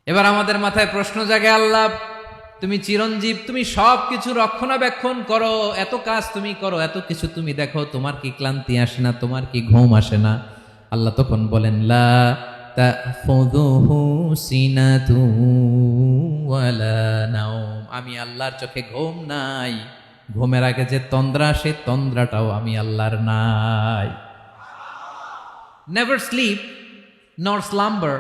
এবার আমাদের মাথায় প্রশ্ন জাগে, আল্লাহ তুমি চিরঞ্জীব, তুমি সব কিছু রক্ষণাবেক্ষণ করো, এত কাজ তুমি করো, এত কিছু তুমি দেখো, তোমার কি ক্লান্তি আসে না, তোমার কি ঘুম আসে না? আল্লাহ তখন বলেন, লা তাখুযুহু সিনাতু ওয়ালা নাওম, আমি আল্লাহর চোখে ঘুম নাই, ঘুমের আগে যে তন্দ্রা, সে তন্দ্রাটাও আমি আল্লাহর নাই। নেভার স্লিপ নর স্লাম্বার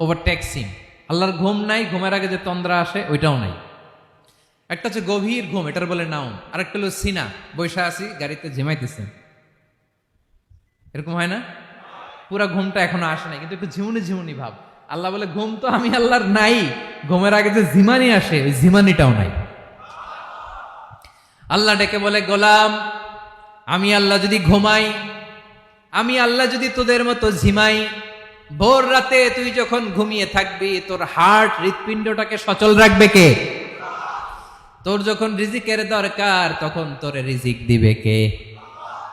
ওভারটেকস হিম। আল্লাহর ঘুম নাই, ঘুমের আগে যে তন্দ্রা আসে ওইটাও নাই। একটা হচ্ছে গভীর ঘুম, এটার বলে নাওম, আর একটা হলো সিনা, বৈশা আছি গাড়িতে ঝিমাইতেছেন, এরকম হয় না? পুরা ঘুমটা এখনো আসে নাই, কিন্তু একটু ঝিমুনি ঝিমুনি ভাব। আল্লাহ বলে ঘুম তো আমি আল্লাহর নাই, ঘুমের আগে যে ঝিমানি আসে ওই ঝিমানিটাও নাই। আল্লাহ ডেকে বলে, গোলাম আমি আল্লাহ যদি ঘুমাই, আমি আল্লাহ যদি তোদের মতো ঝিমাই, ভোর রাতে তুই যখন ঘুমিয়ে থাকবি, তোর হার্ট হৃৎপিণ্ডটাকে সচল রাখবে কে? তোর যখন রিজিকের দরকার তখন তোরে রিজিক দিবে কে?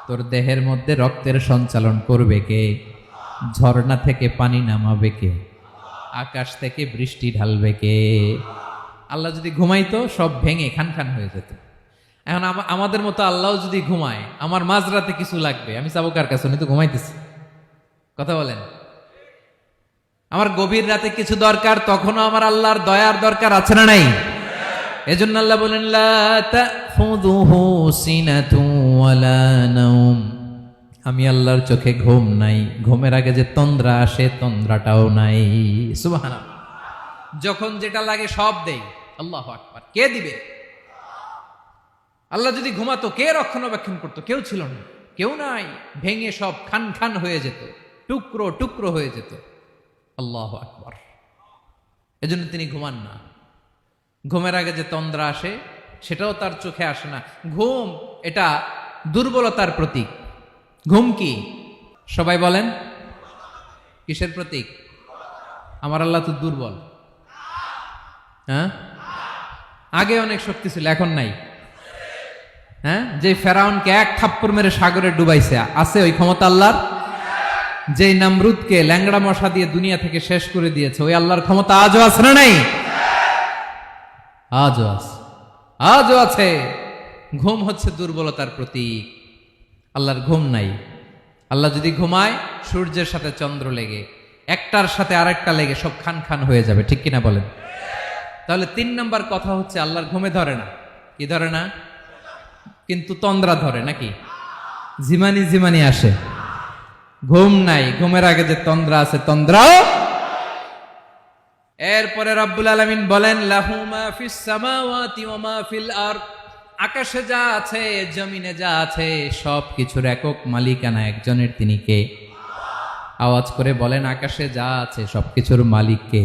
তোর দেহের মধ্যে রক্তের সঞ্চালন করবে কে? ঝর্ণা থেকে পানি নামাবে কে? আকাশ থেকে বৃষ্টি ঢালবে কে? আল্লাহ যদি ঘুমাইতো সব ভেঙে খান খান হয়ে যেত। এখন আমাদের মতো আল্লাহ যদি ঘুমায়, আমার মাঝরাতে কিছু লাগবে, আমি যাবো কার কাছে? উনি তো ঘুমাইতেছি। কথা বলেন। আমার গভীর রাতে কিছু দরকার, তখনও আমার আল্লাহর দয়ার দরকার আছে না নাই? এজন্য আল্লাহ বলেন, লা তাখুযুহু সিনাতু ওয়ালা নাওম, আমি আল্লাহর চোখে ঘুম নাই, ঘুমের আগে যে তন্দ্রা আসে তন্দ্রাটাও নাই। সুবহানাল্লাহ। যখন যেটা লাগে সব দেই। আল্লাহু আকবার। কে দিবে? আল্লাহ যদি ঘুমাতো, কে রক্ষণাবেক্ষণ করতো? কেউ ছিল না, কেউ নাই, ভেঙে সব খান খান হয়ে যেত, টুকরো টুকরো হয়ে যেত। আল্লাহু আকবার। এজন্য তিনি ঘুমান না। ঘুমের আগে যে তন্দ্রা আসে সেটাও তার চোখে আসে না। ঘুম এটা দুর্বলতার প্রতীক। ঘুম কি? সবাই বলেন, কিসের প্রতীক? আমার আল্লাহ তো দুর্বল। হ্যাঁ, আগে অনেক শক্তি ছিল, এখন নাই। হ্যাঁ, যে ফেরাউনকে এক থাপ্পড় মেরে সাগরে ডুবাইছে, আছে ওই ক্ষমতা আল্লাহর? যে নামরুদকে ল্যাংড়া মশা দিয়ে দুনিয়া থেকে শেষ করে দিয়েছে, ওই আল্লাহর ক্ষমতা আজও আছে না নাই? আজও আছে, আজও আছে। ঘুম হচ্ছে দুর্বলতার প্রতীক। আল্লাহর ঘুম নাই। আল্লাহ যদি ঘুমায়, সূর্যের সাথে চন্দ্র লেগে, একটার সাথে আরেকটা লেগে সব খান খান হয়ে যাবে, ঠিক কিনা বলেন? তাহলে 3 নম্বর কথা হচ্ছে, আল্লাহর ঘুমে ধরে না। কি ধরে না? কিন্তু তন্দ্রা ধরে নাকি? জিমানি জিমানি আসে। ঘুম নাই, ঘুমের আগে যে তন্দ্রা আছে তন্দ্রাও। এরপরে রব্বুল আলামিন বলেন, লাহু মা ফিস সামাওয়াতি ওয়া মা ফিল আরদ, আকাশে যা আছে জমিনে যা আছে সব কিছুর একক মালিকানা একজনের, তিনি কে? আওয়াজ করে বলেন, আকাশে যা আছে সবকিছুর মালিক কে?